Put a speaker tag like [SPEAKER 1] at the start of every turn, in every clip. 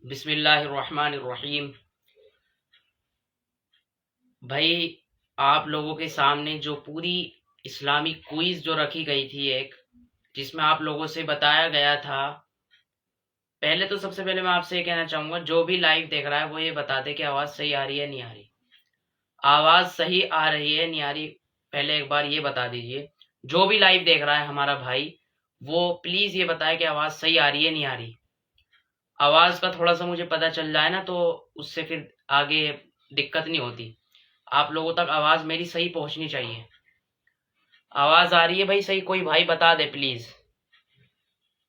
[SPEAKER 1] बिस्मिल्लाहिर्रहमानिर्रहीम। भाई, आप लोगों के सामने जो पूरी इस्लामिक क्विज जो रखी गई थी, एक जिसमें आप लोगों से बताया गया था। पहले तो सबसे पहले मैं आपसे ये कहना चाहूंगा, जो भी लाइव देख रहा है वो ये बता दे कि आवाज़ सही आ रही है नहीं आ रही। आवाज़ सही आ रही है नहीं आ रही, पहले एक बार ये बता दीजिए। जो भी लाइव देख रहा है हमारा भाई, वो प्लीज़ ये बताए कि आवाज़ सही आ रही है नहीं आ रही। आवाज़ का थोड़ा सा मुझे पता चल जाए ना, तो उससे फिर आगे दिक्कत नहीं होती। आप लोगों तक आवाज़ मेरी सही पहुंचनी चाहिए। आवाज़ आ रही है भाई सही? कोई भाई बता दे प्लीज़।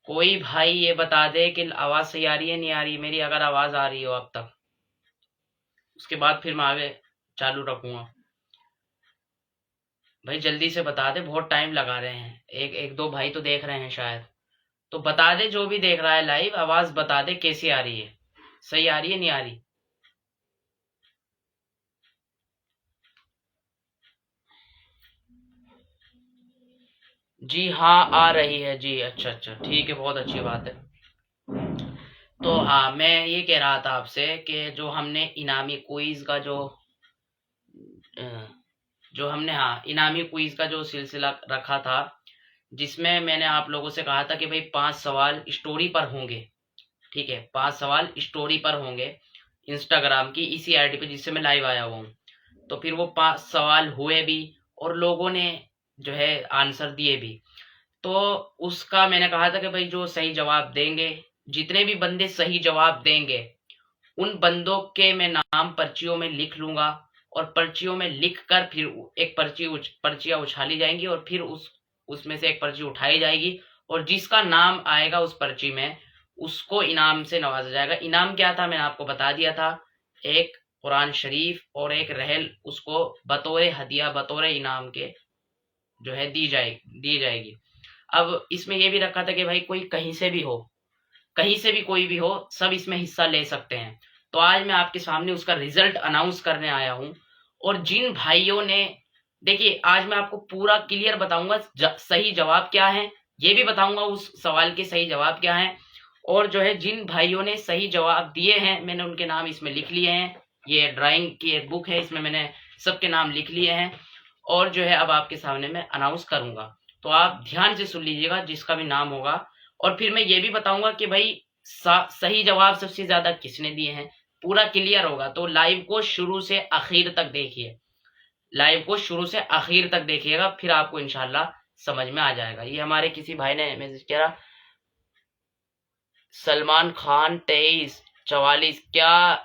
[SPEAKER 1] कोई भाई ये बता दे कि आवाज़ सही आ रही है नहीं आ रही मेरी, अगर आवाज़ आ रही हो अब तक। उसके बाद फिर मैं आगे चालू रखूँगा। भाई जल्दी से बता दे, बहुत टाइम लगा रहे हैं। एक एक दो भाई तो देख रहे हैं शायद, तो बता दे। जो भी देख रहा है लाइव, आवाज़ बता दे कैसी आ रही है, सही आ रही है नहीं आ रही। जी हाँ, आ रही है जी। अच्छा अच्छा, ठीक है, बहुत अच्छी बात है। तो हाँ, मैं ये कह रहा था आपसे कि जो हमने इनामी क्विज का अ, जो हमने हाँ इनामी क्विज का जो सिलसिला रखा था, जिसमें मैंने आप लोगों से कहा था कि भाई 5 सवाल स्टोरी पर होंगे। ठीक है, 5 सवाल स्टोरी पर होंगे इंस्टाग्राम की इसी आईडी पे जिससे मैं लाइव आया हुआ हूँ। तो फिर वो 5 सवाल हुए भी, और लोगों ने जो है आंसर दिए भी। तो उसका मैंने कहा था कि भाई जो सही जवाब देंगे, जितने भी बंदे सही जवाब देंगे, उन बंदों के मैं नाम पर्चियों में लिख लूंगा। और पर्चियों में लिख कर फिर एक पर्चियां उछाली जाएंगी, और फिर उसमें से एक पर्ची उठाई जाएगी। और जिसका नाम आएगा उस पर्ची में, उसको इनाम से नवाजा जाएगा। इनाम क्या था मैंने आपको बता दिया था। एक कुरान शरीफ और एक रहल उसको बतौर हदिया, बतौर इनाम के जो है दी जाएगी। अब इसमें यह भी रखा था कि भाई कोई कहीं से भी हो, कहीं से भी कोई भी हो, सब इसमें हिस्सा ले सकते हैं। तो आज मैं आपके सामने उसका रिजल्ट अनाउंस करने आया हूं। और जिन भाइयों ने, देखिए आज मैं आपको पूरा क्लियर बताऊंगा सही जवाब क्या है, ये भी बताऊंगा उस सवाल के सही जवाब क्या है। और जो है जिन भाइयों ने सही जवाब दिए हैं, मैंने उनके नाम इसमें लिख लिए हैं। ये ड्राइंग की एक बुक है, इसमें मैंने सबके नाम लिख लिए हैं। और जो है अब आपके सामने मैं अनाउंस करूंगा, तो आप ध्यान से सुन लीजिएगा जिसका भी नाम होगा। और फिर मैं ये भी बताऊंगा कि भाई सही जवाब सबसे ज्यादा किसने दिए हैं। पूरा क्लियर होगा, तो लाइव को शुरू से आखिर तक देखिए। लाइव को शुरू से आखिर तक देखिएगा, फिर आपको इंशाल्लाह समझ में आ जाएगा। ये हमारे किसी भाई ने मैसेज किया, सलमान खान 2344, क्या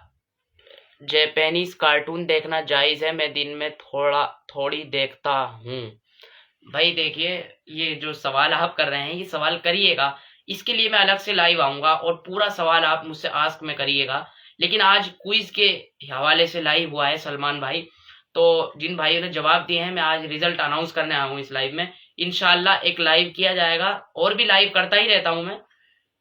[SPEAKER 1] जापानीज कार्टून देखना जायज है? मैं दिन में थोड़ी देखता हूँ। भाई देखिए, ये जो सवाल आप कर रहे हैं ये सवाल करिएगा, इसके लिए मैं अलग से लाइव आऊंगा और पूरा सवाल आप मुझसे आस्क में करिएगा। लेकिन आज क्विज के हवाले से लाइव हुआ है सलमान भाई, तो जिन भाइयों ने जवाब दिए हैं मैं आज रिजल्ट अनाउंस करने आया हूँ इस लाइव में। इंशाल्लाह एक लाइव किया जाएगा, और भी लाइव करता ही रहता हूँ मैं।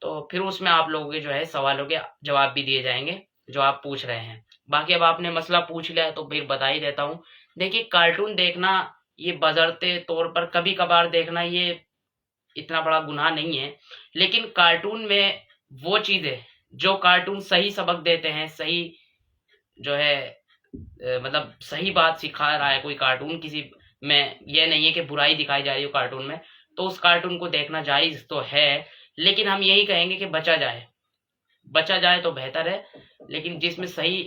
[SPEAKER 1] तो फिर उसमें आप लोगों के जो है सवालों के जवाब भी दिए जाएंगे जो आप पूछ रहे हैं। बाकी अब आपने मसला पूछ लिया है तो फिर बता ही देता हूँ। देखिए, कार्टून देखना ये बजरते तौर पर कभी कभार देखना, ये इतना बड़ा गुनाह नहीं है। लेकिन कार्टून में वो चीजें जो कार्टून सही सबक देते हैं, सही जो है मतलब सही बात सिखा रहा है कोई कार्टून, किसी में ये नहीं है कि बुराई दिखाई जा रही हो कार्टून में, तो उस कार्टून को देखना जायज तो है। लेकिन हम यही कहेंगे कि बचा जाए, बचा जाए तो बेहतर है। लेकिन जिसमें सही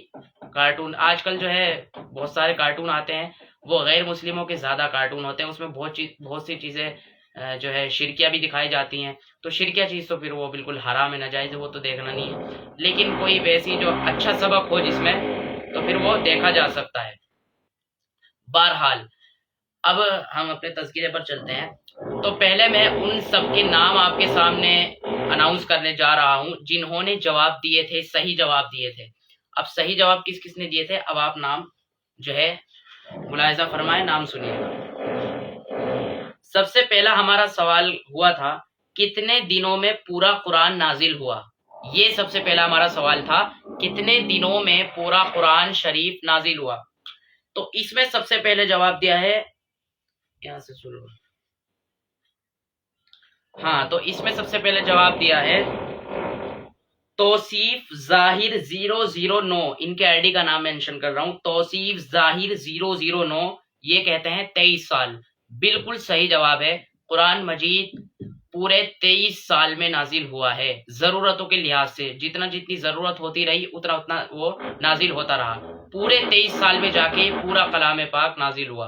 [SPEAKER 1] कार्टून, आजकल जो है बहुत सारे कार्टून आते हैं, वो गैर मुस्लिमों के ज्यादा कार्टून होते हैं, उसमें बहुत सी चीजें जो है शिरकिया भी दिखाई जाती हैं। तो शिरकिया चीज तो फिर वो बिल्कुल हराम है, नाजायज है, वो तो देखना नहीं है। लेकिन कोई वैसी जो अच्छा सबक हो जिसमें, तो फिर वो देखा जा सकता है। बहरहाल, अब हम अपने तज़किरे पर चलते हैं। तो पहले मैं उन सबके नाम आपके सामने अनाउंस करने जा रहा हूं जिन्होंने जवाब दिए थे, सही जवाब दिए थे। अब सही जवाब किस किसने दिए थे, अब आप नाम जो है मुलाहिजा फरमाए, नाम सुनिए। सबसे पहला हमारा सवाल हुआ था, कितने दिनों में पूरा कुरान नाजिल हुआ? ये सबसे पहला हमारा सवाल था, कितने दिनों में पूरा कुरान शरीफ नाजिल हुआ? तो इसमें सबसे पहले जवाब दिया है, यहां से शुरू, हाँ, तो इसमें सबसे पहले जवाब दिया है तौसीफ जाहिर 009, इनके आईडी का नाम मेंशन कर रहा हूं, तौसीफ जाहिर 009, ये कहते हैं 23 साल। बिल्कुल सही जवाब है। कुरान मजीद पूरे 23 साल में नाजिल हुआ है। जरूरतों के लिहाज से जितना जितनी जरूरत होती रही उतना उतना वो नाजिल होता रहा। पूरे 23 साल में जाके पूरा कलाम पाक नाजिल हुआ।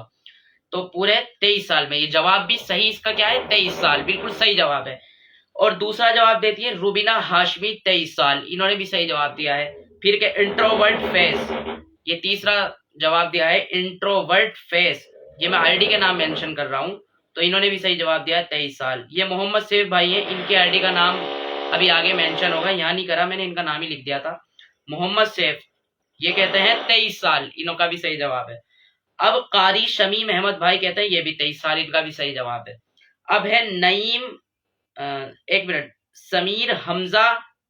[SPEAKER 1] तो पूरे 23 साल में, ये जवाब भी सही इसका क्या है, 23 साल, बिल्कुल सही जवाब है। और दूसरा जवाब देती है रुबीना हाशमी 23 साल, इन्होंने भी सही जवाब दिया है। फिर के इंट्रोवर्ट फेस, ये तीसरा जवाब दिया है इंट्रोवर्ट फेस, ये मैं आईडी के नाम मेंशन कर रहा हूँ, तो इन्होंने भी सही जवाब दिया है 23 साल। ये मोहम्मद सैफ भाई है, इनकी आईडी का नाम अभी आगे मेंशन होगा, यहाँ नहीं करा मैंने, इनका नाम ही लिख दिया था, मोहम्मद सैफ, ये कहते हैं 23 साल, इनका भी सही जवाब है। अब कारी शमीम अहमद भाई कहते हैं ये भी 23 साल, इनका भी सही जवाब है। अब है नईम एक मिनट, समीर हमजा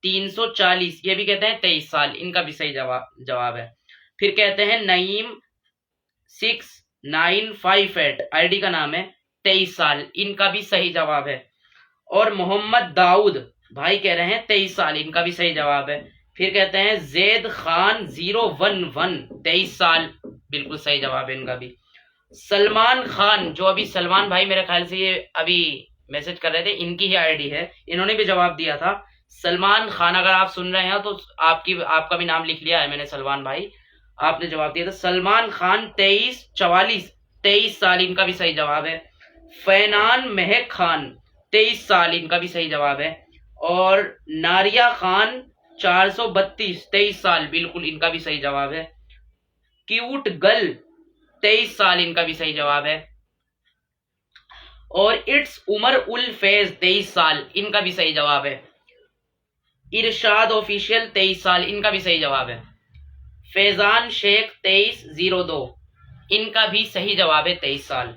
[SPEAKER 1] 340, ये भी कहते हैं 23 साल, इनका भी सही जवाब है। फिर कहते हैं नईम 6958, आईडी का नाम है, 23 साल, इनका भी सही जवाब है। और मोहम्मद दाऊद भाई कह रहे हैं 23 साल, इनका भी सही जवाब है। फिर कहते हैं जैद खान 011, 23 साल, बिल्कुल सही जवाब है इनका भी। सलमान खान, जो अभी सलमान भाई मेरे ख्याल से ये अभी मैसेज कर रहे थे, इनकी ही आईडी है, इन्होंने भी जवाब दिया था। सलमान खान, अगर आप सुन रहे हैं तो आपका भी नाम लिख लिया है मैंने, सलमान भाई आपने जवाब दिया था। सलमान खान 23 साल, इनका भी सही जवाब है। फैनान महक खान 23 साल, इनका भी सही जवाब है। और नारिया खान 432, 23 साल, बिल्कुल इनका भी सही जवाब है। क्यूट गर्ल 23 साल, इनका भी सही जवाब है। और इट्स उमर उल फैज 23 साल, इनका भी सही जवाब है। इरशाद ऑफिशियल 23 साल, इनका भी सही जवाब है। फैजान शेख 2302, इनका भी सही जवाब है 23 साल।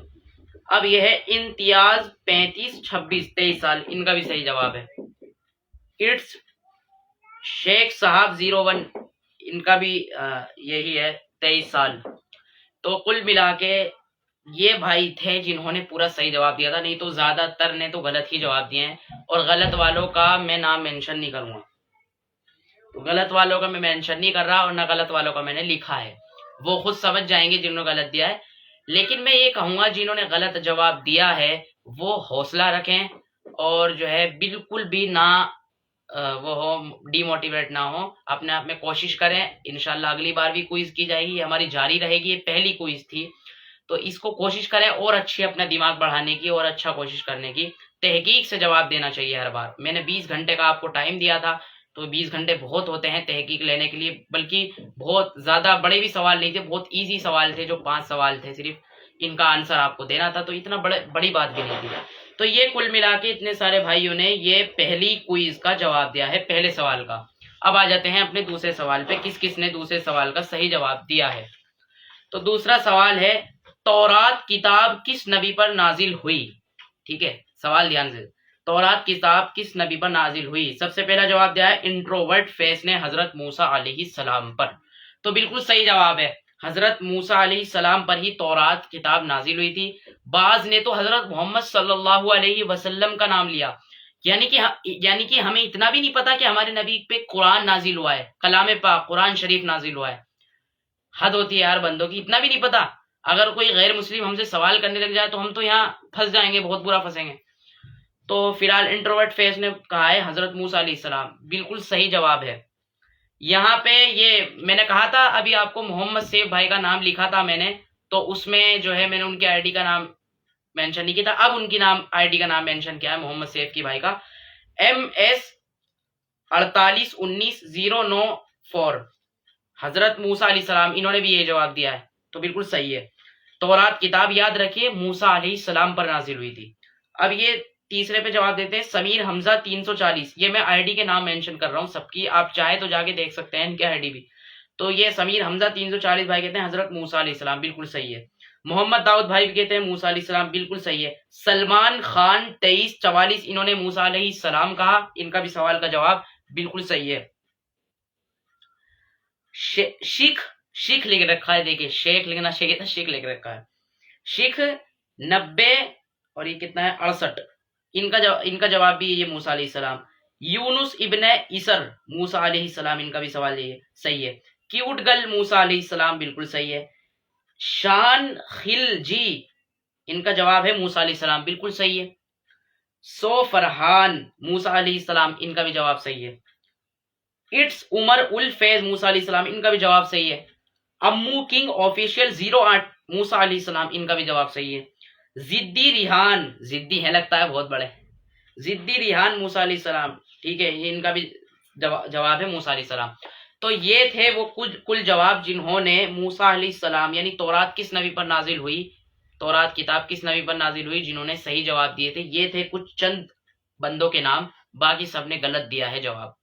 [SPEAKER 1] अब यह है इम्तियाज 3526, 23 साल, इनका भी सही जवाब है। इट्स शेख साहब 01, इनका भी यही है 23 साल। तो कुल मिला के ये भाई थे जिन्होंने पूरा सही जवाब दिया था, नहीं तो ज्यादातर ने तो गलत ही जवाब दिए हैं। और गलत वालों का मैं नाम मेंशन नहीं करूंगा, तो गलत वालों का मैं मेंशन नहीं कर रहा, और ना गलत वालों का मैंने लिखा है, वो खुद समझ जाएंगे जिन्होंने गलत दिया है। लेकिन मैं ये कहूंगा जिन्होंने गलत जवाब दिया है वो हौसला रखें, और जो है बिल्कुल भी ना वो हो, डिमोटिवेट ना हो, अपने आप में कोशिश करें। इंशाल्लाह अगली बार भी क्विज की जाएगी, हमारी जारी रहेगी, ये पहली क्विज थी, तो इसको कोशिश करें और अच्छी अपना दिमाग बढ़ाने की, और अच्छा कोशिश करने की, तहकीक से जवाब देना चाहिए हर बार। मैंने 20 घंटे का आपको टाइम दिया था, तो 20 घंटे बहुत होते हैं तहकीक लेने के लिए, बल्कि बहुत ज्यादा बड़े भी सवाल नहीं थे, बहुत इजी सवाल थे, जो 5 सवाल थे सिर्फ, इनका आंसर आपको देना था, तो इतना बड़ी बात भी नहीं थी। तो ये कुल मिला के इतने सारे भाइयों ने ये पहली क्विज का जवाब दिया है, पहले सवाल का। अब आ जाते हैं अपने दूसरे सवाल पे, किस किस ने दूसरे सवाल का सही जवाब दिया है। तो दूसरा सवाल है, तौरात किताब किस नबी पर नाजिल हुई। ठीक है, सवाल ध्यान से, तौरात किताब किस नबी पर नाजिल हुई। सबसे पहला जवाब दिया है इंट्रोवर्ट फेस ने हजरत मूसा अलैहिस्सलाम पर, तो बिल्कुल सही जवाब है, हजरत मूसा अलैहिस्सलाम पर ही तौरात किताब नाजिल हुई थी। बाज ने तो हजरत मोहम्मद सल्लल्लाहु अलैहि वसल्लम का नाम लिया, यानी कि हमें इतना भी नहीं पता कि हमारे नबी पे कुरान नाजिल हुआ है, कलाम पाक कुरान शरीफ नाजिल हुआ है। हद होती है यार बंदों की, इतना भी नहीं पता। अगर कोई गैर मुस्लिम हमसे सवाल करने लग जाए तो हम तो यहाँ फंस जाएंगे, बहुत बुरा फंसेंगे। तो फिलहाल इंट्रोवर्ट फेस ने कहा है हजरत मूसा अलैहिस्सलाम, बिल्कुल सही जवाब है। यहाँ पे ये मैंने कहा था अभी आपको, मोहम्मद सैफ भाई का नाम लिखा था मैंने, तो उसमें जो है मैंने उनकी आईडी का नाम मेंशन नहीं किया था, अब उनकी आईडी का नाम मेंशन किया है, मोहम्मद सैफ की भाई का, MS 481909 हजरत मूसा अलैहिस्सलाम, इन्होंने भी ये जवाब दिया है, तो बिल्कुल सही है। तौरात किताब याद रखिए मूसा अलैहिस्सलाम पर नाजिल हुई थी। अब ये तीसरे पे जवाब देते हैं समीर हमजा 340, ये मैं आईडी के नाम मेंशन कर रहा हूँ सबकी, आप चाहे तो जाके देख सकते हैं इनके आईडी भी। तो ये समीर हमजा 340 भाई कहते हैं हजरत मूसा अलैहिस्सलाम, बिल्कुल सही है। मोहम्मद दाऊद भाई भी कहते हैं मूसा अलैहिस्सलाम, बिल्कुल सही है। सलमान खान 2344, इन्होंने मूसा अलैहिस्सलाम कहा, इनका भी सवाल का जवाब बिल्कुल सही है। शिख लिख रखा है, देखिए शेख लिखना चाहिए था, शिख लिख रखा है। शिख 90 और ये कितना है 68, इनका जवाब भी ये मूसा अलैहिस्सलाम। यूनुस इब्ने इसर मूसा अलैहिस्सलाम, इनका भी सवाल ये सही है। क्यूट गर्ल मूसा अलैहिस्सलाम, बिल्कुल सही है। शान खिलजी, इनका जवाब है मूसा अलैहिस्सलाम, बिल्कुल सही है। सो फरहान मूसा अलैहिस्सलाम, इनका भी जवाब सही है। इट्स उमर उल फैज मूसा अलैहिस्सलाम, इनका भी जवाब सही है। अम्मू किंग ऑफिशियल 08 मूसा अलैहिस्सलाम, इनका भी जवाब सही है। जिद्दी रिहान, जिद्दी है लगता है बहुत बड़े, जिद्दी रिहान मूसा अलैहिस्सलाम, ठीक है, ये इनका भी जवाब है मूसा अलैहिस्सलाम। तो ये थे वो कुल जवाब जिन्होंने मूसा अलैहिस्सलाम यानी तौरात किस नबी पर नाजिल हुई, तौरात किताब किस नबी पर नाजिल हुई, जिन्होंने सही जवाब दिए थे। ये थे कुछ चंद बंदों के नाम, बाकी सबने गलत दिया है जवाब।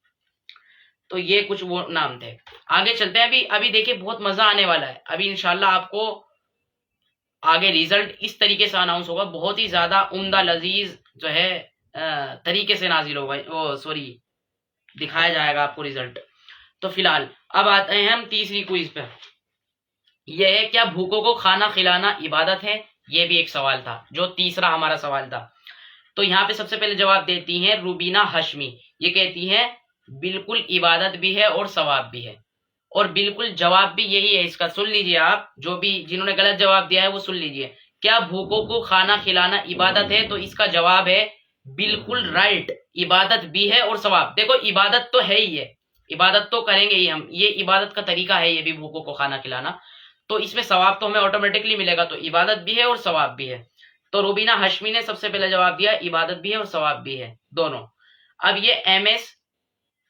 [SPEAKER 1] तो ये कुछ वो नाम थे। आगे चलते हैं। अभी अभी देखिए बहुत मजा आने वाला है। अभी इंशाल्लाह आपको आगे रिजल्ट इस तरीके से अनाउंस होगा, बहुत ही ज्यादा उम्दा लजीज जो है तरीके से नाजिल होगा, ओ सॉरी दिखाया जाएगा आपको रिजल्ट। तो फिलहाल अब आते हैं हम तीसरी क्विज पे। यह है, क्या भूखों को खाना खिलाना इबादत है? ये भी एक सवाल था, जो तीसरा हमारा सवाल था। तो यहाँ पे सबसे पहले जवाब देती हैं रूबीना हशमी। ये कहती हैं बिल्कुल इबादत भी है और सवाब भी है। और बिल्कुल जवाब भी यही है इसका, सुन लीजिए आप, जो भी जिन्होंने गलत जवाब दिया है वो सुन लीजिए। क्या भूखों को खाना खिलाना इबादत है? तो इसका जवाब है बिल्कुल राइट, इबादत भी है और सवाब। देखो इबादत तो है ही है, इबादत तो करेंगे ही हम, ये इबादत का तरीका है ये भी, भूखों को खाना खिलाना। तो इसमें सवाब तो हमें ऑटोमेटिकली मिलेगा, तो इबादत भी है और सवाब भी है। तो रूबीना हशमी ने सबसे पहले जवाब दिया इबादत भी है और सवाब भी है दोनों। अब ये MS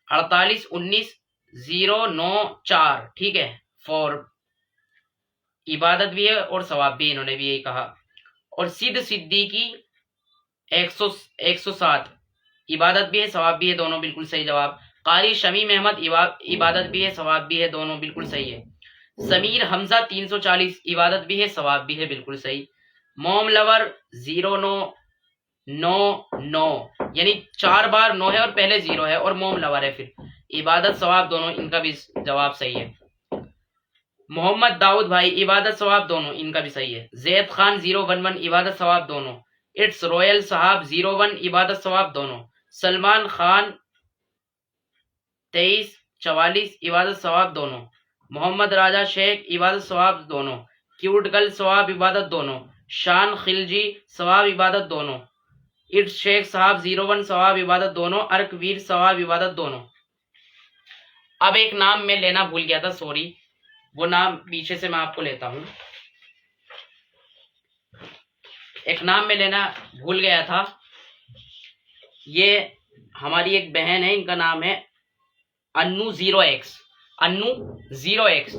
[SPEAKER 1] 4819-094, ठीक है, फॉर इबादत भी है और सवाब भी, इन्होंने भी यही कहा। और सिद्ध सिद्दीकी 107, इबादत भी है सवाब भी है दोनों, बिल्कुल सही जवाब। कारी शमीम अहमद, इबादत भी है सवाब भी है दोनों, बिल्कुल सही है। समीर हमजा 340, इबादत भी है सवाब भी है, बिल्कुल सही। मोम लवर 0999, यानी 4 बार 9 है और पहले 0 है, और मोम लवर है, फिर इबादत सवाब दोनों, इनका भी जवाब सही है। मोहम्मद दाऊद भाई, इबादत सवाब दोनों, इनका भी सही है। जैद खान 011, इबादत सवाब दोनों। इट्स रॉयल साहब 01, इबादत सवाब दोनों। सलमान खान 2344, इबादत सवाब दोनों। मोहम्मद राजा शेख, इबादत सवाब दोनों। क्यूट गर्ल सवाब इबादत दोनों। शान खिलजी सवाब इबादत दोनों। इट्स शेख साहब 01, सवाब इबादत दोनों। अर्कवीर सवाब इबादत दोनों। अब एक नाम मैं लेना भूल गया था, सॉरी, वो नाम पीछे से मैं आपको लेता हूं। एक नाम मैं लेना भूल गया था, ये हमारी एक बहन है, इनका नाम है अन्नू 0x, अन्नू 0x।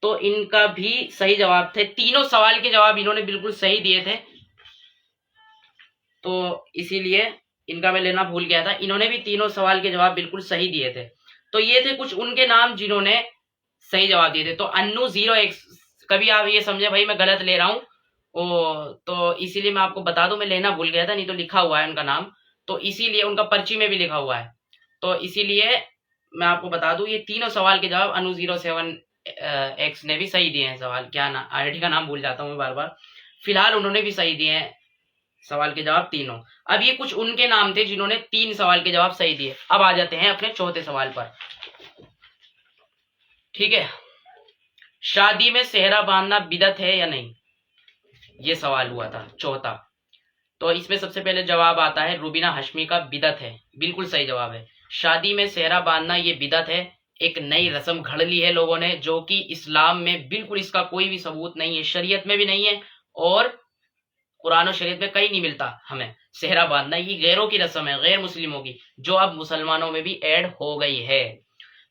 [SPEAKER 1] तो इनका भी सही जवाब थे, तीनों सवाल के जवाब इन्होंने बिल्कुल सही दिए थे, तो इसीलिए इनका मैं लेना भूल गया था। इन्होंने भी तीनों सवाल के जवाब बिल्कुल सही दिए थे। तो ये थे कुछ उनके नाम जिन्होंने सही जवाब दिए थे। तो अन्नू 0x, कभी आप ये समझे भाई मैं गलत ले रहा हूँ, तो इसीलिए मैं आपको बता दूं, मैं लेना भूल गया था, नहीं तो लिखा हुआ है उनका नाम, तो इसीलिए उनका पर्ची में भी लिखा हुआ है। तो इसीलिए मैं आपको बता दूं, ये तीनों सवाल के जवाब अनु 07X ने भी सही दिए हैं। सवाल क्या ना, IIT का नाम भूल जाता हूँ मैं बार बार। फिलहाल उन्होंने भी सही दिए हैं सवाल के जवाब तीनों। अब ये कुछ उनके नाम थे जिन्होंने 3 सवाल के जवाब सही दिए। अब आ जाते हैं अपने चौथे सवाल पर, ठीक है। शादी में सेहरा बांधना बिदत है या नहीं, ये सवाल हुआ था चौथा। तो इसमें सबसे पहले जवाब आता है रूबीना हशमी का, बिदत है, बिल्कुल सही जवाब है। शादी में सेहरा बांधना ये बिदत है, एक नई रस्म घड़ ली है लोगों ने, जो कि इस्लाम में बिल्कुल इसका कोई भी सबूत नहीं है, शरीयत में भी नहीं है, और कुरान और शरीयत में कहीं नहीं मिलता हमें सेहरा बांधना। ये गैरों की रस्म है, गैर मुस्लिमों की, जो अब मुसलमानों में भी ऐड हो गई है।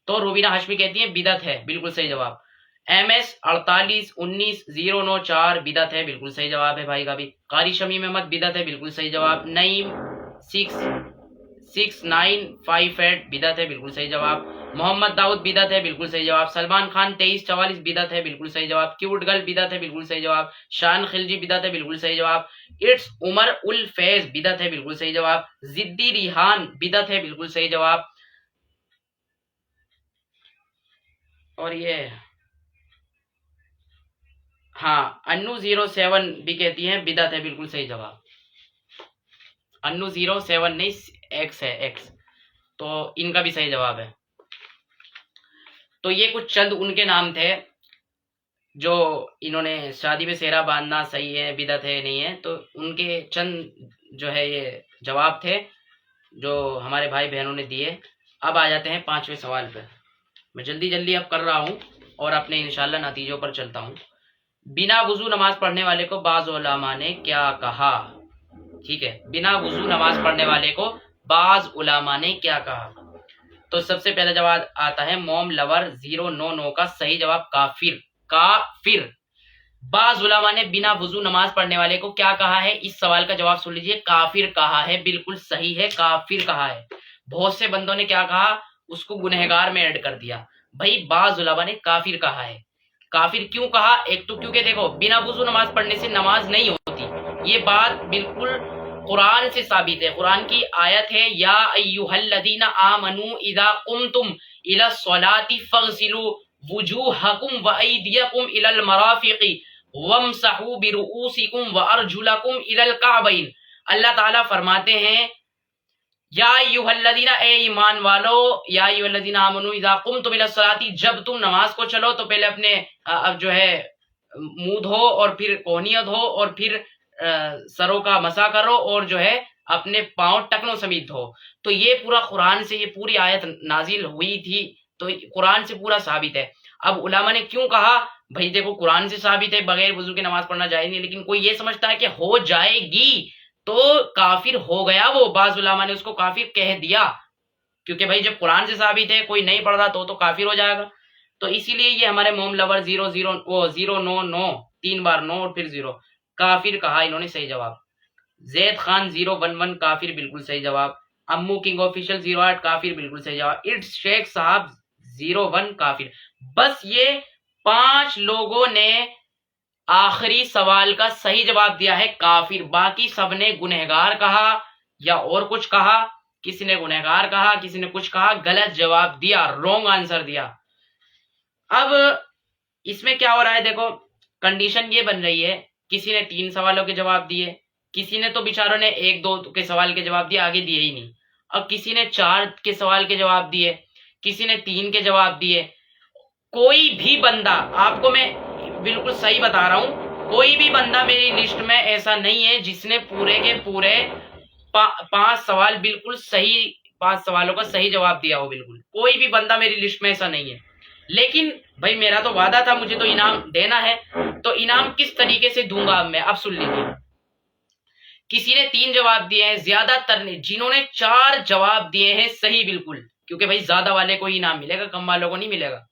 [SPEAKER 1] तो रूबीना हशमी कहती है बिदत है, बिल्कुल सही जवाब। MS 4819-094, बिदत है, बिल्कुल सही जवाब है भाई का भी। कारी शमीम अहमद, बिदत है, बिल्कुल सही जवाब। नईम 66958, बिदत है, बिल्कुल सही जवाब। मोहम्मद दाऊद, बिदत है, बिल्कुल सही जवाब। सलमान खान 2344, बिदत है, बिल्कुल सही जवाब। क्यूट गर्ल, बिदत है, बिल्कुल सही जवाब। शान खिलजी, बिदत है, बिल्कुल सही जवाब। इट्स उमर उल फैज, बिदत है, बिल्कुल सही जवाब। जिद्दी रिहान, बिदत है, बिल्कुल सही जवाब। और ये हाँ, अन्नू 07 भी कहती हैं बिदत है, बिल्कुल सही जवाब। अन्नू 07 नहीं, X है, X। तो इनका भी सही जवाब है। तो ये कुछ चंद उनके नाम थे जो इन्होंने शादी में सेहरा बांधना सही है बिदअत है नहीं है, तो उनके चंद जो है ये जवाब थे जो हमारे भाई बहनों ने दिए। अब आ जाते हैं 5वें सवाल पे। मैं जल्दी जल्दी अब कर रहा हूँ और अपने इंशाल्लाह नतीजों पर चलता हूँ। बिना वुजू नमाज पढ़ने वाले को बाज़ उलमा ने क्या कहा? ठीक है, बिना वुजू नमाज पढ़ने वाले को बाज़ उलमा ने क्या कहा? तो सबसे पहला जवाब आता है मोम लवर 099 का सही जवाब काफिर। काफिर। बाज़ उलमा ने बिना वुजू नमाज पढ़ने वाले को क्या कहा है? इस सवाल का जवाब सुन लीजिए, काफिर कहा है। बिल्कुल सही है, काफिर कहा है। बहुत से बंदों ने क्या कहा? उसको गुनहगार में ऐड कर दिया। भाई बाज़ उलमा ने काफिर कहा है। काफिर क्यों कहा? एक तो क्योंकि देखो बिना वुजू नमाज पढ़ने से नमाज नहीं होती, ये बात बिल्कुल कुरान से साबित है। कुरान की आयत है या अय्युहल्लज़ीना आमनू इज़ा कुमतुम इला स्वलाति फगसिलू वुजूहकुम व अयदियकुम इलल मराफिक़ि वमसहू बिरुऊसिकुम व अर्जुलकुम इलल काबैन। अल्लाह ताला फरमाते हैं या अय्युहल्लज़ीना, ए ईमान वालो, या अय्युहल्लज़ीना आमनू इज़ा कुमतुम इला सलाती, जब तुम नमाज को चलो तो पहले अपने अब जो है मुंह धो और फिर कोहनिया धो और फिर सरों का मसा करो और जो है अपने पांव टकनों समेत धो। तो ये पूरा कुरान से ये पूरी आयत नाजिल हुई थी, तो कुरान से पूरा साबित है। अब उलामा ने क्यों कहा? भाई देखो कुरान से साबित है बगैर वजू के नमाज पढ़ना जायज नहीं, लेकिन कोई ये समझता है कि हो जाएगी तो काफिर हो गया वो। बाज़ उलामा ने उसको काफिर कह दिया, क्योंकि भाई जब कुरान से साबित है कोई नहीं पढ़ रहा तो काफिर हो जाएगा। तो इसीलिए ये हमारे मोम लवर 099 3 बार 9 और फिर 0 काफिर कहा इन्होंने सही जवाब। जैद खान 011 काफिर बिल्कुल सही जवाब। अम्मू किंग ऑफिशियल 08 काफिर बिल्कुल सही जवाब। इट्स शेख साहब 01 काफिर। बस ये 5 लोगों ने आखिरी सवाल का सही जवाब दिया है काफिर, बाकी सबने गुनहगार कहा या और कुछ कहा। किसी ने गुनहगार कहा, किसी ने कुछ कहा, गलत जवाब दिया, रॉन्ग आंसर दिया। अब इसमें क्या हो रहा है देखो, कंडीशन ये बन रही है, किसी ने 3 सवालों के जवाब दिए, किसी ने तो बेचारों ने 1-2 के सवाल के जवाब दिए, आगे दिए ही नहीं। अब किसी ने 4 के सवाल के जवाब दिए, किसी ने 3 के जवाब दिए। कोई भी बंदा, आपको मैं बिल्कुल सही बता रहा हूं, कोई भी बंदा मेरी लिस्ट में ऐसा नहीं है जिसने पूरे के पूरे 5 सवाल बिल्कुल सही, 5 सवालों का सही जवाब दिया हो। बिल्कुल कोई भी बंदा मेरी लिस्ट में ऐसा नहीं है। लेकिन भाई मेरा तो वादा था, मुझे तो इनाम देना है, तो इनाम किस तरीके से दूंगा अब मैं, अब सुन लीजिए। किसी ने 3 जवाब दिए हैं, ज्यादातर ने, जिन्होंने 4 जवाब दिए हैं सही बिल्कुल, क्योंकि भाई ज्यादा वाले को ही इनाम मिलेगा, कम वालों को नहीं मिलेगा।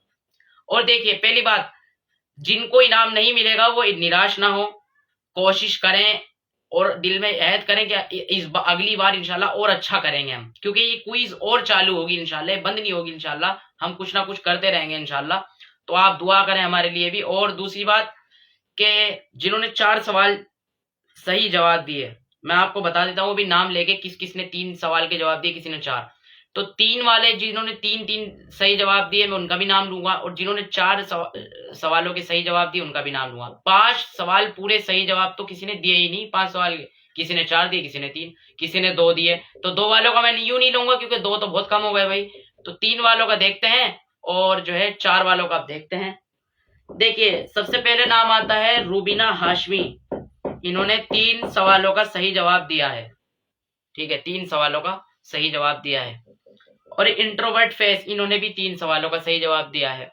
[SPEAKER 1] और देखिए पहली बात, जिनको इनाम नहीं मिलेगा वो निराश ना हो, कोशिश करें और दिल में ऐद करें कि अगली बार इंशाल्लाह और अच्छा करेंगे हम, क्योंकि ये क्विज और चालू होगी इंशाल्लाह, बंद नहीं होगी इंशाल्लाह, हम कुछ ना कुछ करते रहेंगे इंशाल्लाह। तो आप दुआ करें हमारे लिए भी। और दूसरी बात कि जिन्होंने 4 सवाल सही जवाब दिए, मैं आपको बता देता हूँ अभी नाम लेके, किस किस ने 3 सवाल के जवाब दिए, किसी ने 4। तो 3 वाले जिन्होंने 3 सही जवाब दिए मैं उनका भी नाम लूंगा, और जिन्होंने 4 सवालों के सही जवाब दिए उनका भी नाम लूंगा। 5 सवाल पूरे सही जवाब तो किसी ने दिए ही नहीं, 5 सवाल किसी ने 4 दिए, किसी ने 3, किसी ने 2 दिए। तो 2 वालों का मैं यूं नहीं लूंगा क्योंकि 2 तो बहुत कम हो गए भाई। तो 3 वालों का देखते हैं और जो है 4 वालों का आप देखते हैं। देखिए सबसे पहले नाम आता है रूबीना हाशमी, इन्होंने 3 सवालों का सही जवाब दिया है। ठीक है, 3 सवालों का सही जवाब दिया है। और इंट्रोवर्ट फेस, इन्होंने भी 3 सवालों का सही जवाब दिया है।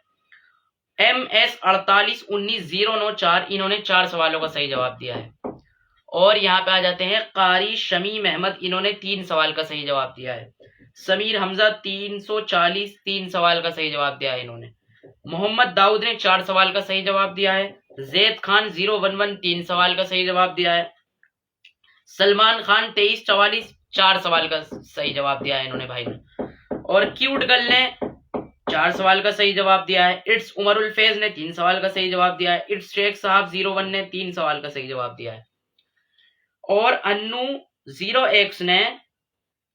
[SPEAKER 1] MS 481909 इन्होंने 4 सवालों का सही जवाब दिया है। और यहाँ पे आ जाते हैं कारी शमीम अहमद, इन्होंने 3 सवाल का सही जवाब दिया है। समीर हमजा 340 3 सवाल का सही जवाब दिया है इन्होंने। मोहम्मद दाऊद ने 4 सवाल का सही जवाब दिया है। जैद खान 011 3 सवाल का सही जवाब दिया है। सलमान खान 2344 4 सवाल का सही जवाब दिया है इन्होंने भाई ने। और क्यूट गर्ल ने 4 सवाल का सही जवाब दिया है। इट्स उमरुल फैज ने 3 सवाल का सही जवाब दिया है। इट्स शेख साहब 01 ने 3 सवाल का सही जवाब दिया है। और अन्नू 0x ने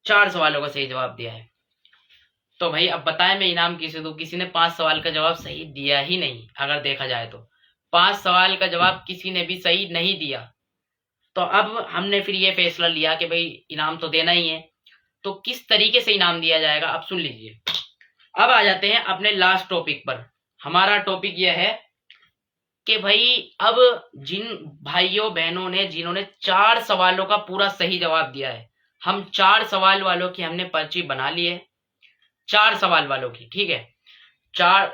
[SPEAKER 1] 4 सवालों का सही जवाब दिया है। तो भाई अब बताएं मैं इनाम किसे दूं? किसी ने 5 सवाल का जवाब सही दिया ही नहीं। अगर देखा जाए तो 5 सवाल का जवाब किसी ने भी सही नहीं दिया। तो अब हमने फिर ये फैसला लिया कि भाई इनाम तो देना ही है। तो किस तरीके से इनाम दिया जाएगा आप सुन लीजिए। अब आ जाते हैं अपने लास्ट टॉपिक पर। हमारा टॉपिक यह है कि भाई अब जिन भाइयों बहनों ने जिन्होंने 4 सवालों का पूरा सही जवाब दिया है, हम 4 सवाल वालों की हमने पर्ची बना ली है, 4 सवाल वालों की, ठीक है। 4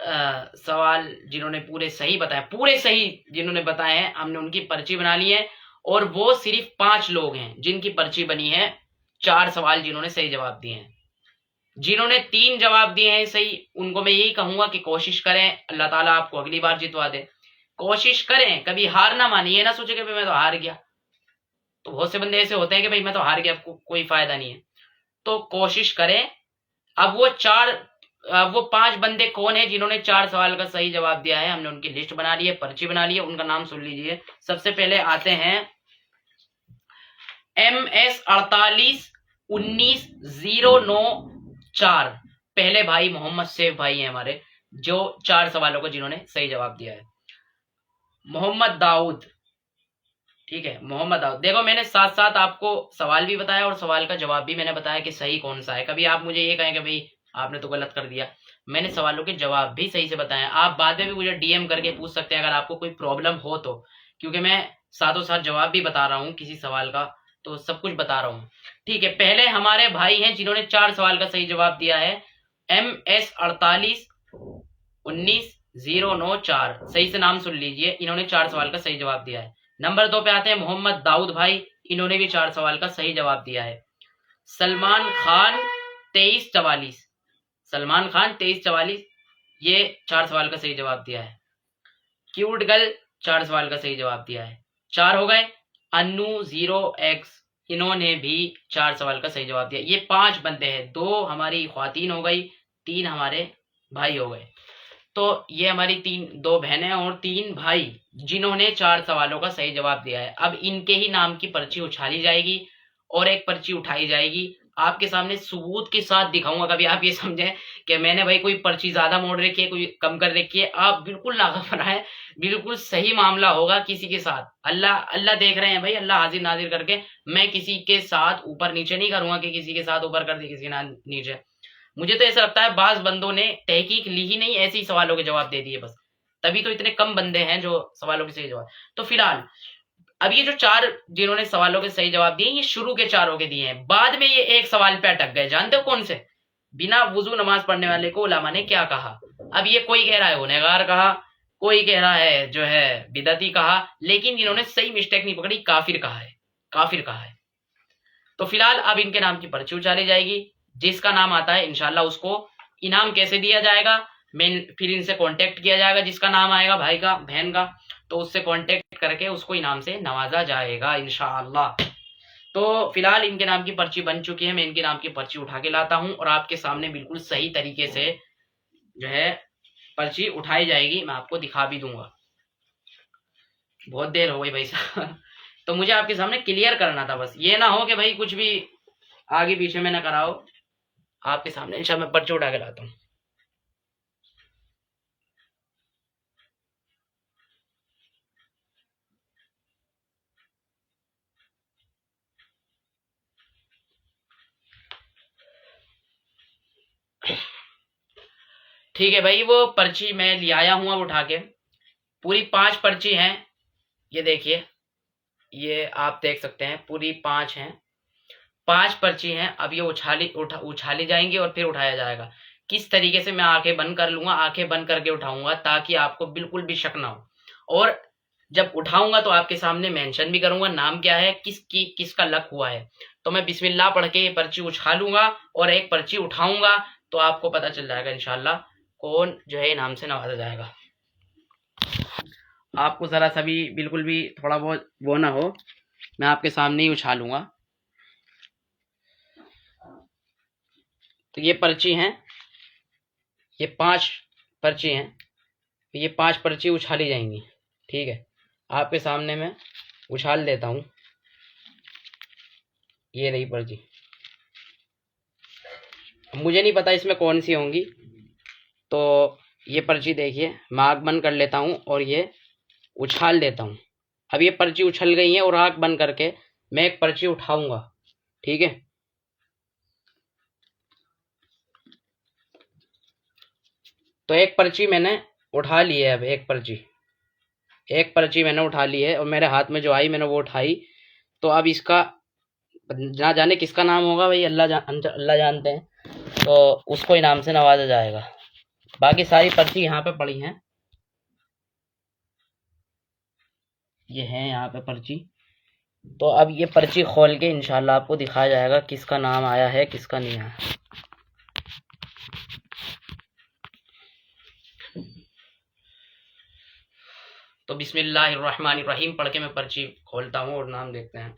[SPEAKER 1] सवाल जिन्होंने पूरे सही बताए, पूरे सही जिन्होंने बताए हैं, हमने उनकी पर्ची बना ली है। और वो सिर्फ 5 लोग हैं जिनकी पर्ची बनी है, 4 सवाल जिन्होंने सही जवाब दिए हैं। जिन्होंने 3 जवाब दिए हैं सही, उनको मैं यही कहूंगा कि कोशिश करें, अल्लाह ताला आपको अगली बार जितवा दे। कोशिश करें, कभी हार ना मानिए, ना सोचे कि भाई मैं तो हार गया। तो बहुत से बंदे ऐसे होते हैं कि भाई मैं तो हार गया, कोई फायदा नहीं है। तो कोशिश करें। अब वो 5 बंदे कौन है जिन्होंने 4 सवाल का सही जवाब दिया है, हमने उनकी लिस्ट बना ली है, पर्ची बना ली है, उनका नाम सुन लीजिए। सबसे पहले आते हैं MS 481909 पहले भाई मोहम्मद सैफ भाई हैं हमारे, जो 4 सवालों को जिन्होंने सही जवाब दिया है। मोहम्मद दाऊद, ठीक है, मोहम्मद दाऊद। देखो मैंने साथ साथ आपको सवाल भी बताया और सवाल का जवाब भी मैंने बताया कि सही कौन सा है। कभी आप मुझे ये कहें कि भाई आपने तो गलत कर दिया, मैंने सवालों के जवाब भी सही से बताया। आप बाद में भी मुझे DM करके पूछ सकते हैं अगर आपको कोई प्रॉब्लम हो तो, क्योंकि मैं साथों साथ जवाब भी बता रहा हूँ किसी सवाल का, तो सब कुछ बता रहा हूँ, ठीक है। पहले हमारे भाई हैं जिन्होंने 4 सवाल का सही जवाब दिया है, MS 481909 सही से नाम सुन लीजिए, इन्होंने 4 सवाल का सही जवाब दिया है। नंबर 2 पे आते हैं मोहम्मद दाऊद भाई, इन्होंने भी 4 सवाल का सही जवाब दिया है। सलमान खान 2344, सलमान खान 2344, ये 4 सवाल का सही जवाब दिया है। क्यूट गर्ल 4 सवाल का सही जवाब दिया है। 4 हो गए। अनु 0x, इन्होंने भी 4 सवाल का सही जवाब दिया। ये 5 बंदे हैं, 2 हमारी ख्वातीन हो गई, 3 हमारे भाई हो गए। तो ये हमारी 2 बहनें और 3 भाई जिन्होंने 4 सवालों का सही जवाब दिया है। अब इनके ही नाम की पर्ची उछाली जाएगी और एक पर्ची उठाई जाएगी, आपके सामने सबूत के साथ दिखाऊंगा। कभी आप ये समझें कि मैंने भाई कोई पर्ची ज्यादा मोड़ रखी है, कोई कम कर रखी है, आप बिल्कुल ना घबराएं, बिल्कुल सही मामला होगा किसी के साथ। अल्लाह अल्लाह देख रहे हैं भाई, अल्लाह हाजिर नाजिर करके, मैं किसी के साथ ऊपर नीचे नहीं करूंगा कि किसी के साथ ऊपर कर दे किसी ना नीचे। मुझे तो ऐसा लगता है बाज बंदों ने तहकीक ली ही नहीं, ऐसे ही सवालों के जवाब दे दिए बस, तभी तो इतने कम बंदे हैं जो सवालों के सही जवाब। तो फिलहाल अब ये जो 4 जिन्होंने सवालों के सही जवाब दिए, ये शुरू के 4 के दिए हैं, बाद में ये एक सवाल पे अटक गए। जानते हो कौन से? बिना वुजू नमाज पढ़ने वाले को उलमा ने क्या कहा? अब ये कोई कह रहा है गुनहगार कहा, कोई कह रहा है जो है बिदती कहा, लेकिन जिन्होंने सही मिस्टेक नहीं पकड़ी, काफिर कहा है, काफिर कहा है। तो फिलहाल अब इनके नाम की पर्ची उछाली जाएगी, जिसका नाम आता है इंशाल्लाह उसको इनाम कैसे दिया जाएगा, फिर इनसे कांटेक्ट किया जाएगा, जिसका नाम आएगा भाई का बहन का, तो उससे कांटेक्ट करके उसको इनाम से नवाजा जाएगा इंशाअल्लाह। तो फिलहाल इनके नाम की पर्ची बन चुकी है, मैं इनके नाम की पर्ची उठा के लाता हूं और आपके सामने बिल्कुल सही तरीके से जो है पर्ची उठाई जाएगी, मैं आपको दिखा भी दूंगा। बहुत देर हो गई भाई साहब तो मुझे आपके सामने क्लियर करना था, बस ये ना हो कि भाई कुछ भी आगे पीछे में ना कराओ। आपके सामने इंशाल्लाह मैं पर्ची उठा के लाता हूँ। ठीक है भाई, वो पर्ची मैं ले आया हूँ अब उठा के, पूरी 5 पर्ची हैं, ये देखिए, ये आप देख सकते हैं पूरी 5 हैं, 5 पर्ची हैं। अब ये उछाली जाएंगी और फिर उठाया जाएगा। किस तरीके से मैं आंखें बंद कर लूंगा, आंखें बंद करके उठाऊंगा ताकि आपको बिल्कुल भी शक ना हो, और जब उठाऊंगा तो आपके सामने मेंशन भी करूंगा नाम क्या है, किसका लक हुआ है। तो मैं बिस्मिल्लाह पढ़ के ये पर्ची उछालूंगा और एक पर्ची उठाऊंगा, तो आपको पता चल जाएगा इंशाल्लाह कौन जो है इनाम से नवाजा जाएगा। आपको जरा सा भी बिल्कुल भी थोड़ा बहुत वो ना हो, मैं आपके सामने ही उछालूंगा। तो ये पर्ची हैं, ये 5 पर्ची हैं, ये 5 पर्ची उछाली जाएंगी, ठीक है। आपके सामने मैं उछाल देता हूँ, ये रही पर्ची। मुझे नहीं पता इसमें कौन सी होंगी, तो ये पर्ची देखिए, मैं आँख बंद कर लेता हूँ और ये उछाल देता हूँ। अब ये पर्ची उछल गई है और आँख बंद करके मैं एक पर्ची उठाऊंगा, ठीक है। तो एक पर्ची मैंने उठा ली है। अब एक पर्ची मैंने उठा ली है और मेरे हाथ में जो आई मैंने वो उठाई। तो अब इसका ना जाने किसका नाम होगा भाई, अल्लाह जानते हैं। तो उसको इनाम से नवाजा जाएगा। बाकी सारी पर्ची यहाँ पे पड़ी हैं, ये है यहाँ पे पर्ची। तो अब ये पर्ची खोल के इंशाल्लाह आपको दिखाया जाएगा किसका नाम आया है किसका नहीं आया। तो बिस्मिल्लाहिर्रहमानिर्रहीम पढ़ के मैं पर्ची खोलता हूँ और नाम देखते हैं।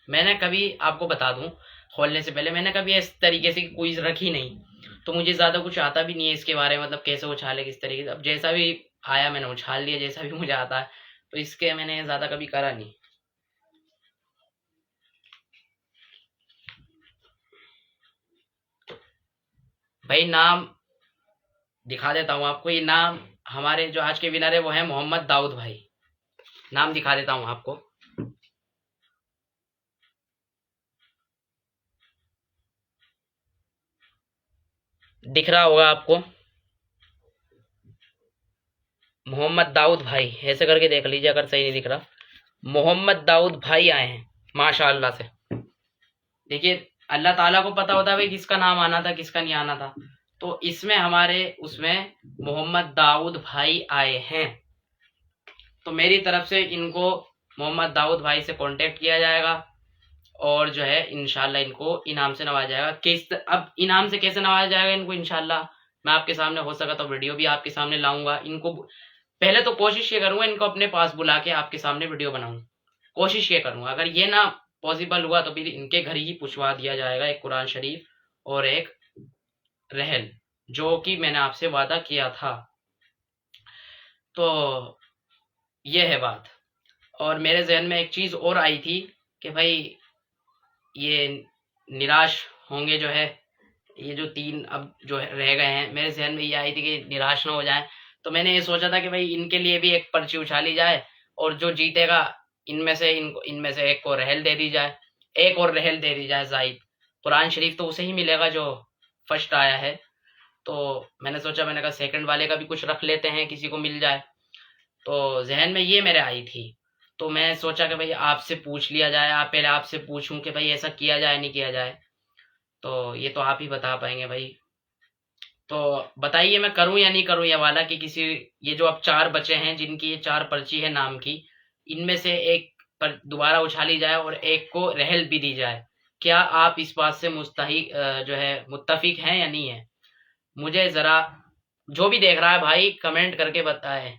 [SPEAKER 1] मैंने कभी आपको बता दूं, खोलने से पहले मैंने कभी इस तरीके से क्विज रखी नहीं, तो मुझे ज़्यादा कुछ आता भी नहीं है इसके बारे में, मतलब कैसे उछाले किस तरीके से। अब जैसा भी आया मैंने उछाल लिया, जैसा भी मुझे आता है, तो इसके मैंने ज़्यादा कभी करा नहीं। भाई नाम दिखा देता हूँ आपको। ये नाम हमारे जो आज के विनर है वो है मोहम्मद दाऊद भाई। नाम दिखा देता हूँ आपको। दिख रहा होगा आपको, मोहम्मद दाऊद भाई, ऐसे करके देख लीजिए अगर सही नहीं दिख रहा। मोहम्मद दाऊद भाई आए हैं माशाअल्लाह से। देखिए अल्लाह ताला को पता होता है भाई किसका नाम आना था किसका नहीं आना था। तो इसमें हमारे उसमें मोहम्मद दाऊद भाई आए हैं। तो मेरी तरफ से इनको मोहम्मद दाऊद भाई से कांटेक्ट किया जाएगा और जो है इंशाल्लाह इनको इनाम से नवाजा जाएगा। अब इनाम से कैसे नवाजा जाएगा इनको, इंशाल्लाह मैं आपके सामने हो सका तो वीडियो भी आपके सामने लाऊंगा। इनको पहले तो कोशिश ये करूंगा इनको अपने पास बुला के आपके सामने वीडियो बनाऊं, कोशिश ये करूंगा। अगर ये ना पॉसिबल हुआ तो फिर इनके घर ही पुछवा दिया जाएगा, एक कुरान शरीफ और एक रहल, जो कि मैंने आपसे वादा किया था। तो ये है बात। और मेरे जहन में एक चीज और आई थी कि भाई ये निराश होंगे जो है, ये जो 3 अब जो रह गए हैं, मेरे जहन में ये आई थी कि निराश ना हो जाए। तो मैंने ये सोचा था कि भाई इनके लिए भी एक पर्ची उछाली जाए और जो जीतेगा इनमें से एक को रहल दे दी जाए, एक और रहल दे दी जाए जायद। कुरान शरीफ तो उसे ही मिलेगा जो फर्स्ट आया है। तो मैंने सोचा, मैंने कहा सेकंड वाले का भी कुछ रख लेते हैं, किसी को मिल जाए। तो जहन में ये मेरे आई थी। तो मैं सोचा कि भाई आपसे पूछ लिया जाए, आप पहले आपसे पूछूं कि भाई ऐसा किया जाए नहीं किया जाए। तो ये तो आप ही बता पाएंगे भाई। तो बताइए मैं करूं या नहीं करूं ये वाला, कि किसी, ये जो अब 4 बचे हैं जिनकी ये 4 पर्ची है नाम की, इनमें से एक पर दोबारा उछाली जाए और एक को रहल भी दी जाए। क्या आप इस बात से जो है मुत्तफिक हैं या नहीं है? मुझे जरा, जो भी देख रहा है भाई कमेंट करके बताए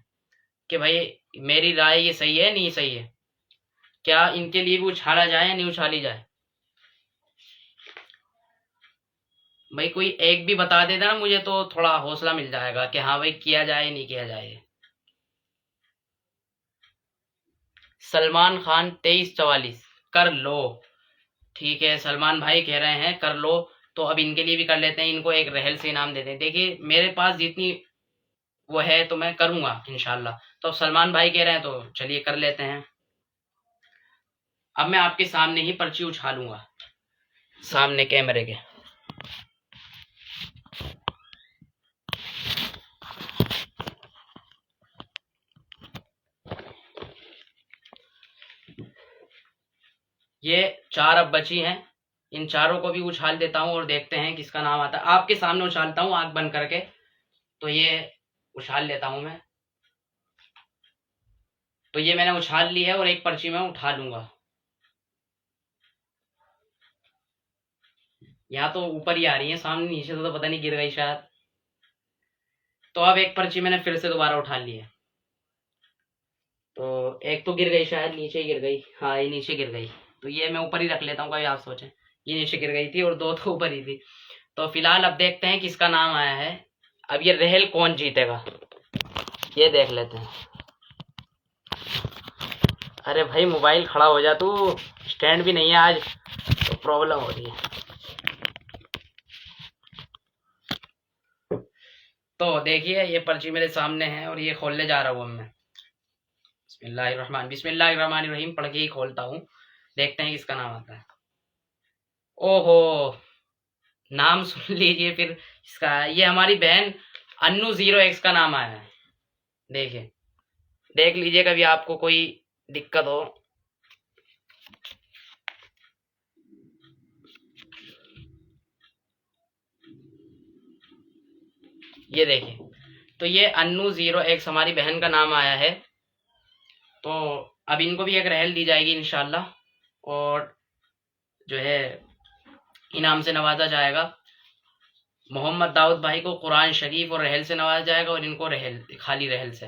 [SPEAKER 1] कि भाई मेरी राय ये सही है नहीं सही है, क्या इनके लिए भी उछाला जाए या नहीं उछाली जाए। भाई कोई एक भी बता देता ना मुझे तो थोड़ा हौसला मिल जाएगा कि हाँ भाई किया जाए नहीं किया जाए। सलमान खान 2344 कर लो। ठीक है, सलमान भाई कह रहे हैं कर लो, तो अब इनके लिए भी कर लेते हैं, इनको एक रहल से इनाम देते हैं। देखिए मेरे पास जितनी वो है तो मैं करूंगा इंशाल्लाह। तो अब सलमान भाई कह रहे हैं तो चलिए कर लेते हैं। अब मैं आपके सामने ही पर्ची उछालूंगा, सामने कैमरे के। ये 4 अब बची हैं, इन चारों को भी उछाल देता हूँ और देखते हैं किसका नाम आता है। आपके सामने उछालता हूँ आंख बंद करके। तो ये उछाल लेता हूं मैं। तो ये मैंने उछाल ली है और एक पर्ची मैं उठा लूंगा। यहाँ तो ऊपर ही आ रही है, सामने नीचे तो पता नहीं गिर गई शायद। तो अब एक पर्ची मैंने फिर से दोबारा उठा ली है। तो एक तो गिर गई शायद, नीचे गिर गई, हाँ ये नीचे गिर गई। तो ये मैं ऊपर ही रख लेता हूँ, कभी आप सोचें ये नीचे गिर गई थी और 2 तो ऊपर ही थी। तो फिलहाल अब देखते हैं किसका नाम आया है। अब ये रहल कौन जीतेगा ये देख लेते हैं। अरे भाई मोबाइल खड़ा हो जा तू, स्टैंड भी नहीं है आज तो प्रॉब्लम हो रही है। तो देखिए ये पर्ची मेरे सामने है और ये खोलने जा रहा हूँ अब मैं। बिस्मिल्लाहिर्रहमानिर्रहीम पढ़ के ही खोलता हूँ, देखते हैं किसका नाम आता है। ओहो, नाम सुन लीजिए फिर इसका। ये हमारी बहन अन्नू 0x का नाम आया है, देखिए देख लीजिए कभी आपको कोई दिक्कत हो। ये देखिए, तो ये अन्नू 0x हमारी बहन का नाम आया है। तो अब इनको भी एक रहल दी जाएगी इंशाल्लाह, और जो है इनाम से नवाजा जाएगा। मोहम्मद दाऊद भाई को कुरान शरीफ और रहल से नवाजा जाएगा, और इनको रहल, खाली रहल से।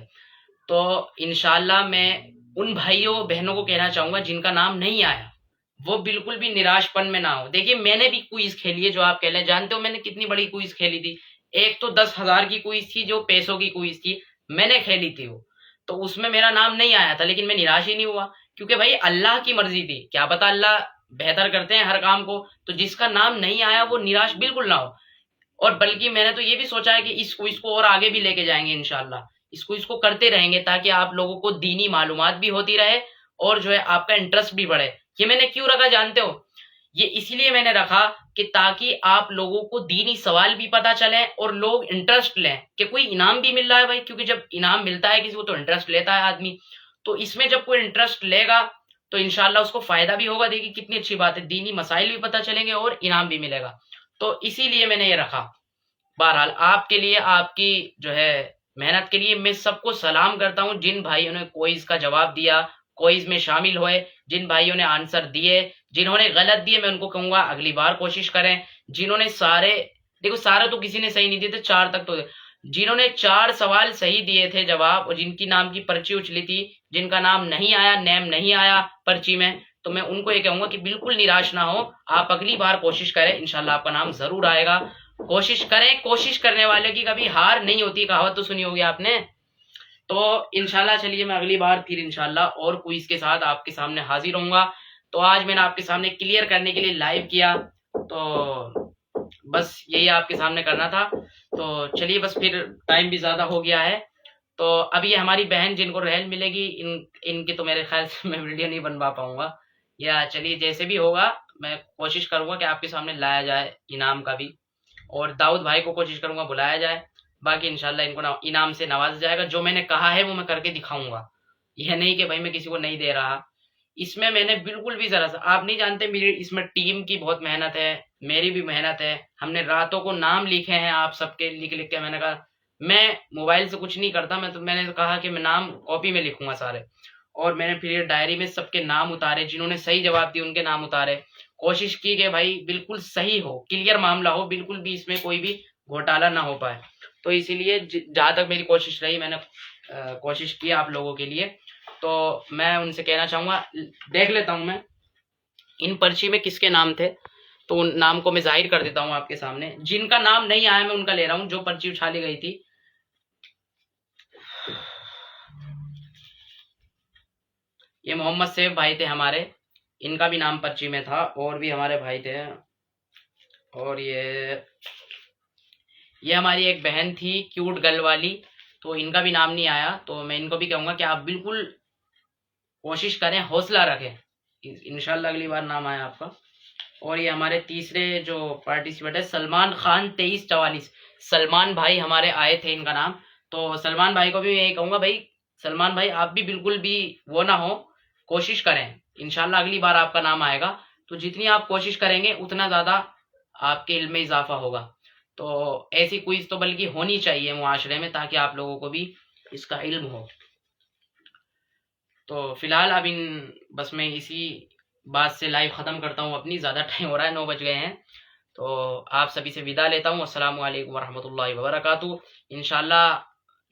[SPEAKER 1] तो इंशाल्लाह मैं उन भाइयों बहनों को कहना चाहूंगा जिनका नाम नहीं आया, वो बिल्कुल भी निराशपन में ना हो। देखिए मैंने भी क्विज खेली है, जो आप कह रहे हैं, जानते हो मैंने कितनी बड़ी क्विज खेली थी। एक तो 10,000 की क्विज थी, जो पैसों की क्विज थी, मैंने खेली थी वो। तो उसमें मेरा नाम नहीं आया था, लेकिन मैं निराश ही नहीं हुआ, क्योंकि भाई अल्लाह की मर्जी थी, क्या पता अल्लाह बेहतर करते हैं हर काम को। तो जिसका नाम नहीं आया वो निराश बिल्कुल ना हो। और बल्कि मैंने तो ये भी सोचा है कि इस क्विज को और आगे भी लेके जाएंगे इंशाल्लाह। इस क्विज को करते रहेंगे ताकि आप लोगों को दीनी मालूमात भी होती रहे, और जो है आपका इंटरेस्ट भी बढ़े। ये मैंने क्यों रखा जानते हो? ये इसीलिए मैंने रखा कि ताकि आप लोगों को दीनी सवाल भी पता चले और लोग इंटरेस्ट लें कि कोई इनाम भी मिल रहा है भाई, क्योंकि जब इनाम मिलता है किसी को तो इंटरेस्ट लेता है आदमी। तो इसमें जब कोई इंटरेस्ट लेगा तो इंशाल्लाह उसको फायदा भी होगा। देखिए कितनी अच्छी बात है, दीनी मसाइल भी पता चलेंगे और इनाम भी मिलेगा। तो इसीलिए मैंने ये रखा। बहरहाल आपके लिए, आपकी जो है मेहनत के लिए मैं सबको सलाम करता हूँ। जिन भाइयों ने क्विज का जवाब दिया, क्विज में शामिल हुए, जिन भाइयों ने आंसर दिए, जिन्होंने गलत दिए मैं उनको कहूंगा अगली बार कोशिश करें। जिन्होंने सारे, देखो सारे तो किसी ने सही नहीं दिए थे, 4 तक तो, जिन्होंने 4 सवाल सही दिए थे जवाब, और जिनकी नाम की पर्ची उछली थी, जिनका नाम नहीं आया, नेम नहीं आया पर्ची में, तो मैं उनको ये कहूंगा कि बिल्कुल निराश ना हो, आप अगली बार कोशिश करें, इंशाल्लाह आपका नाम जरूर आएगा। कोशिश करें, कोशिश करने वाले की कभी हार नहीं होती, कहावत तो सुनी होगी आपने। तो इंशाल्लाह चलिए मैं अगली बार फिर इंशाल्लाह और क्विज के साथ आपके सामने हाजिर होऊंगा। तो आज मैंने आपके सामने क्लियर करने के लिए लाइव किया, तो बस यही आपके सामने करना था। तो चलिए बस, फिर टाइम भी ज्यादा हो गया है। तो अब ये हमारी बहन जिनको रहल मिलेगी, इनकी तो मेरे ख्याल से मैं वीडियो नहीं बनवा पाऊंगा, या चलिए जैसे भी होगा मैं कोशिश करूंगा कि आपके सामने लाया जाए इनाम का भी, और दाऊद भाई को कोशिश करूंगा बुलाया जाए। बाकी इंशाल्लाह इनको इनाम से नवाजा जाएगा। जो मैंने कहा है वो मैं करके दिखाऊंगा, यह नहीं कि भाई मैं किसी को नहीं दे रहा। इसमें मैंने बिल्कुल भी जरा सा, आप नहीं जानते मेरी इसमें टीम की बहुत मेहनत है, मेरी भी मेहनत है। हमने रातों को नाम लिखे हैं आप सबके, लिख लिख के। मैंने कहा मैं मोबाइल से कुछ नहीं करता, मैंने तो कहा कि मैं नाम कॉपी में लिखूंगा सारे, और मैंने फिर ये डायरी में सबके नाम उतारे, जिन्होंने सही जवाब दिए उनके नाम उतारे। कोशिश की कि भाई बिल्कुल सही हो, क्लियर मामला हो, बिल्कुल भी इसमें कोई भी घोटाला ना हो पाए। तो इसीलिए जहां तक मेरी कोशिश रही, मैंने कोशिश की आप लोगों के लिए। तो मैं उनसे कहना चाहूंगा, देख लेता हूं मैं इन पर्ची में किसके नाम थे, तो उन नाम को मैं जाहिर कर देता हूं आपके सामने। जिनका नाम नहीं आया मैं उनका ले रहा हूं, जो पर्ची उछाली गई थी। ये मोहम्मद सैफ भाई थे हमारे, इनका भी नाम पर्ची में था, और भी हमारे भाई थे। और ये हमारी एक बहन थी क्यूट गर्ल वाली, तो इनका भी नाम नहीं आया। तो मैं इनको भी कहूंगा कि आप बिल्कुल कोशिश करें, हौसला रखें, इंशाल्लाह अगली बार नाम आया आपका। और ये हमारे तीसरे जो पार्टिसिपेंट है सलमान खान 2344, सलमान भाई हमारे आए थे, इनका नाम। तो सलमान भाई को भी यही कहूंगा, भाई सलमान भाई आप भी बिल्कुल भी वो ना हो, कोशिश करें, इंशाल्लाह अगली बार आपका नाम आएगा। तो जितनी आप कोशिश करेंगे उतना ज्यादा आपके इल्म में इजाफा होगा। तो ऐसी क्विज तो बल्कि होनी चाहिए मुआशरे में, ताकि आप लोगों को भी इसका इल्म हो। तो फिलहाल अब बस मैं इसी बात से लाइव ख़त्म करता हूँ अपनी, ज़्यादा टाइम हो रहा है, 9 बज गए हैं। तो आप सभी से विदा लेता हूँ। अस्सलाम वालेकुम वरहमतुल्लाहि वबरकातुहू। इंशाल्लाह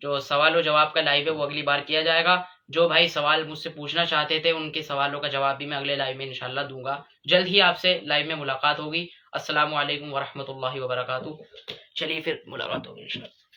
[SPEAKER 1] जो सवाल और जवाब का लाइव है वो अगली बार किया जाएगा। जो भाई सवाल मुझसे पूछना चाहते थे उनके सवालों का जवाब भी मैं अगले लाइव में इंशाल्लाह दूंगा। जल्द ही आपसे लाइव में मुलाकात होगी। अस्सलाम वालेकुम वरहमतुल्लाहि वबरकातुहू। चलिए फिर मुलाकात होगी इंशाल्लाह।